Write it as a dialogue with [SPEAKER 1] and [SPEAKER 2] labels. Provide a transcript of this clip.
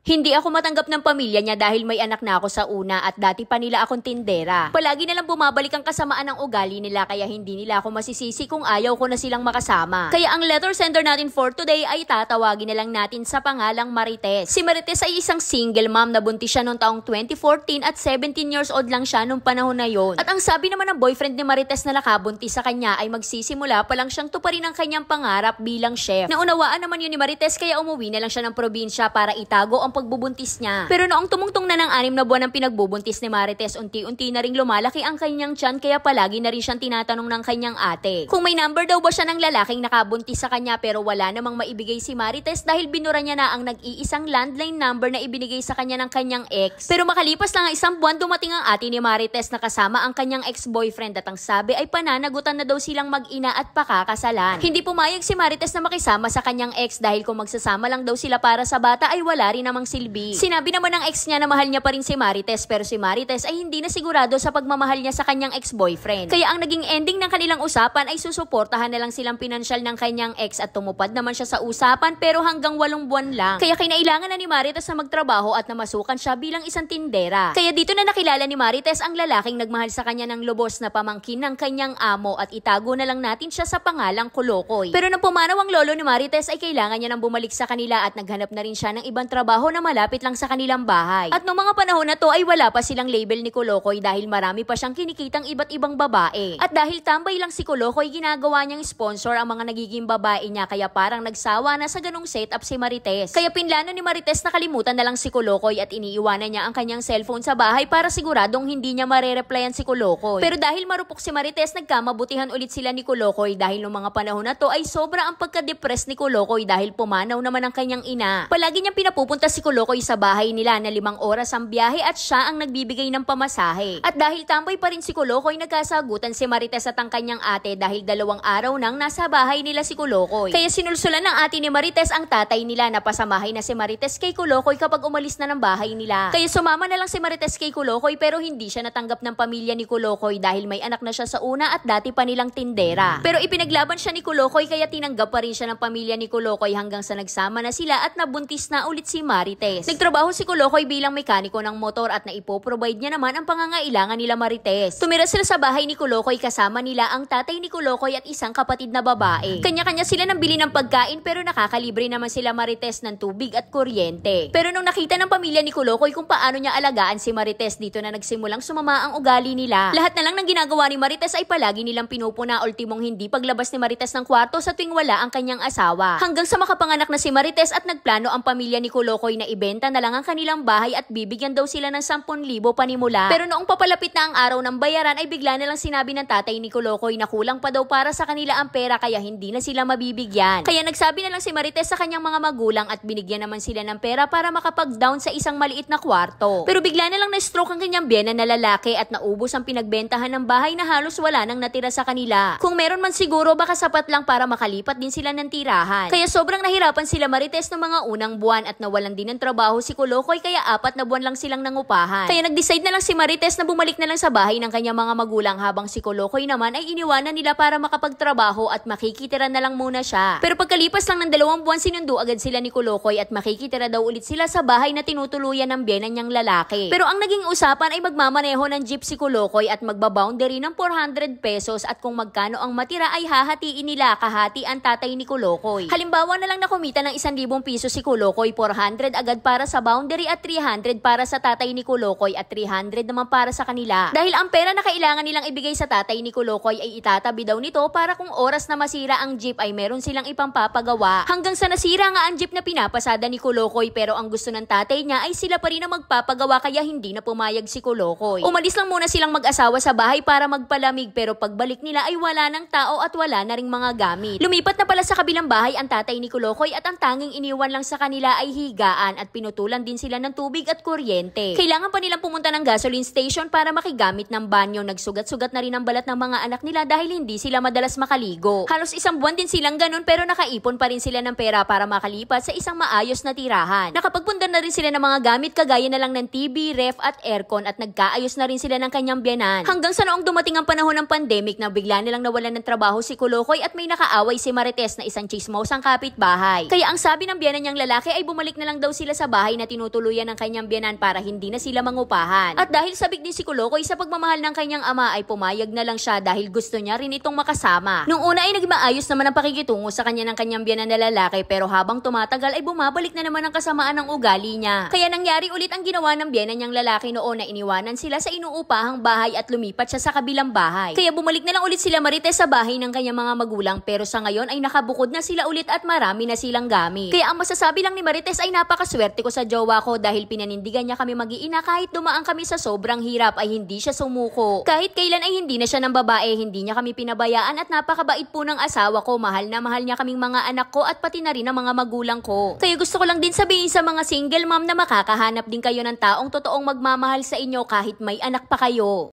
[SPEAKER 1] Hindi ako matanggap ng pamilya niya dahil may anak na ako sa una at dati pa nila akong tindera. Palagi na lang bumabalik ang kasamaan ng ugali nila kaya hindi nila ako masisisi kung ayaw ko na silang makasama. Kaya ang letter sender natin for today ay tatawagin na lang natin sa pangalang Marites. Si Marites ay isang single mom na buntis siya noong taong 2014 at 17 years old lang siya nung panahon na yon. At ang sabi naman ng boyfriend ni Marites na nakabuntis sa kanya ay magsisimula pa lang siyang tuparin ang kanyang pangarap bilang chef. Naunawaan naman yun ni Marites kaya umuwi na lang siya ng probinsya para itago ang pagbubuntis niya. Pero noong tumungtong na ng 6 na buwan ng pinagbubuntis ni Marites, unti-unti na ring lumalaki ang kanyang tiyan kaya palagi na rin siyang tinatanong ng kanyang ate kung may number daw ba siya ng lalaking nakabuntis sa kanya, pero wala namang maibigay si Marites dahil binura niya na ang nag-iisang landline number na ibinigay sa kanya ng kanyang ex. Pero makalipas lang ang 1 buwan, dumating ang ate ni Marites na kasama ang kanyang ex-boyfriend at ang sabi ay pananagutan na daw silang mag-ina at pakakasalan. Hindi pumayag si Marites na makisama sa kanyang ex dahil kung magsasama lang daw sila para sa bata ay wala rin namang silbi. Sinabi naman ng ex niya na mahal niya pa rin si Marites, pero si Marites ay hindi na sigurado sa pagmamahal niya sa kanyang ex-boyfriend. Kaya ang naging ending ng kanilang usapan ay susuportahan na lang silang pinansyal ng kanyang ex at tumupad naman siya sa usapan pero hanggang 8 buwan lang. Kaya kinailangan na ni Marites na magtrabaho at namasukan siya bilang isang tindera. Kaya dito na nakilala ni Marites ang lalaking nagmahal sa kanya ng lubos na pamangkin ng kanyang amo at itago na lang natin siya sa pangalang Kulokoy. Pero nang pumanaw ang lolo ni Marites ay kailangan niya nang bumalik sa kanila at naghanap na rin siya ng ibang trabaho na malapit lang sa kanilang bahay. At noong mga panahon na to ay wala pa silang label ni Kulokoy dahil marami pa siyang kinikitang iba't ibang babae. At dahil tambay lang si Kulokoy, ginagawa niyang sponsor ang mga nagiging babae niya kaya parang nagsawa na sa ganung setup si Marites. Kaya pinlano ni Marites na kalimutan na lang si Kulokoy at iniiwanan niya ang kanyang cellphone sa bahay para siguradong hindi niya marereplyan si Kulokoy. Pero dahil marupok si Marites, nagkamabutihan ulit sila ni Kulokoy dahil noong mga panahon na to ay sobra ang pagka-depress ni Kulokoy dahil pumanaw naman ang kanyang ina. Palagi niyang pinapupunta si Kulokoy sa bahay nila na 5 oras ang biyahe at siya ang nagbibigay ng pamasahe. At dahil tambay pa rin si Kulokoy, nagkasagutan si Marites at ang kanyang ate dahil 2 araw nang nasa bahay nila si Kulokoy. Kaya sinulsulan ng ate ni Marites ang tatay nila na pasamahay na si Marites kay Kulokoy kapag umalis na ng bahay nila. Kaya sumama na lang si Marites kay Kulokoy pero hindi siya natanggap ng pamilya ni Kulokoy dahil may anak na siya sa una at dati pa nilang tindera. Pero ipinaglaban siya ni Kulokoy kaya tinanggap pa rin siya ng pamilya ni Kulokoy hanggang sa nagsama na sila at nabuntis na ulit si Marites. Nagtrabaho si Kulokoy bilang mekaniko ng motor at naipoprovide niya naman ang pangangailangan nila Marites. Tumira sila sa bahay ni Kulokoy kasama nila ang tatay ni Kulokoy at isang kapatid na babae. Kanya-kanya sila nang bili ng pagkain pero nakakalibre naman sila Marites ng tubig at kuryente. Pero nung nakita ng pamilya ni Kulokoy kung paano niya alagaan si Marites, dito na nagsimulang sumama ang ugali nila. Lahat na lang ng ginagawa ni Marites ay palagi nilang pinupuna, ultimong hindi paglabas ni Marites ng kwarto sa tuwing wala ang kanyang asawa. Hanggang sa makapanganak na si Marites at nagplano ang pamilya ni Kulokoy na ibenta na lang ang kanilang bahay at bibigyan daw sila ng 10,000 panimula. Pero noong papalapit na ang araw ng bayaran ay bigla na lang sinabi ng tatay ni Kulokoy na kulang pa daw para sa kanila ang pera kaya hindi na sila mabibigyan. Kaya nagsabi na lang si Marites sa kanyang mga magulang at binigyan naman sila ng pera para makapag-down sa isang maliit na kwarto. Pero bigla na lang na-stroke ang kanyang biyena na lalaki at naubos ang pinagbentahan ng bahay na halos wala nang natira sa kanila. Kung meron man siguro baka sapat lang para makalipat din sila ng tirahan. Kaya sobrang nahirapan sila Marites ng mga unang buwan at nawalan din ng trabaho si Kulokoy kaya 4 na buwan lang silang nangupahan. Kaya nag-decide na lang si Marites na bumalik na lang sa bahay ng kanyang mga magulang habang si Kulokoy naman ay iniwanan nila para makapagtrabaho at makikitira na lang muna siya. Pero pagkalipas lang ng 2 buwan sinundo agad sila ni Kulokoy at makikitira daw ulit sila sa bahay na tinutuluyan ng biyena niyang lalaki. Pero ang naging usapan ay magmamaneho ng jeep si Kulokoy at magbaboundary ng 400 pesos at kung magkano ang matira ay hahatiin nila kahati ang tatay ni Kulokoy. Halimbawa na lang na kumita ng 1,000 piso si Kulokoy, 400 agad para sa boundary at 300 para sa tatay ni Kulokoy at 300 naman para sa kanila. Dahil ang pera na kailangan nilang ibigay sa tatay ni Kulokoy ay itatabi daw nito para kung oras na masira ang jeep ay meron silang ipampapagawa. Hanggang sa nasira nga ang jeep na pinapasada ni Kulokoy pero ang gusto ng tatay niya ay sila pa rin ang magpapagawa kaya hindi na pumayag si Kulokoy. Umalis lang muna silang mag-asawa sa bahay para magpalamig pero pagbalik nila ay wala ng tao at wala na ring mga gamit. Lumipat na pala sa kabilang bahay ang tatay ni Kulokoy at ang tanging iniwan lang sa kanila ay higaan at pinutulan din sila ng tubig at kuryente. Kailangan pa nilang pumunta ng gasoline station para makigamit ng banyo. Nagsugat-sugat na rin ang balat ng mga anak nila dahil hindi sila madalas makaligo. Halos 1 buwan din silang ganun pero nakaipon pa rin sila ng pera para makalipat sa isang maayos na tirahan. Nakapagpundar na rin sila ng mga gamit kagaya na lang ng TV, ref at aircon at nagkaayos na rin sila ng kanyang biyanan. Hanggang sa noong dumating ang panahon ng pandemic na bigla nilang nawalan ng trabaho si Kulokoy at may nakaaway si Marites na isang chismosang kapitbahay. Kaya ang sabi ng biyanan niyang lalaki ay bumalik na lang daw sila sa bahay na tinutuluyan ng kanyang biyanan para hindi na sila mangupahan. At dahil sabik din si Kulokoy sa pagmamahal ng kanyang ama ay pumayag na lang siya dahil gusto niya rin itong makasama. Nung una ay naging maayos naman ang pakikitungo sa kanya ng kanyang biyanan na lalaki pero habang tumatagal ay bumabalik na naman ang kasamaan ng ugali niya. Kaya nangyari ulit ang ginawa ng biyanan niyang lalaki noon na iniwanan sila sa inuupahang bahay at lumipat siya sa kabilang bahay. Kaya bumalik na lang ulit sila Marites sa bahay ng kanyang mga magulang pero sa ngayon ay nakabukod na sila ulit at marami na silang gamit. Kaya ang masasabi lang ni Marites ay napakaswerte ko sa jowa ko dahil pinanindigan niya kami mag-iina kahit dumaan kami sa sobrang hirap ay hindi siya sumuko. Kahit kailan ay hindi na siya ng babae, hindi niya kami pinabayaan at napakabait po ng asawa ko. Mahal na mahal niya kaming mga anak ko at pati na rin ang mga magulang ko. Kaya gusto ko lang din sabihin sa mga single mom na makakahanap din kayo ng taong totoong magmamahal sa inyo kahit may anak pa kayo.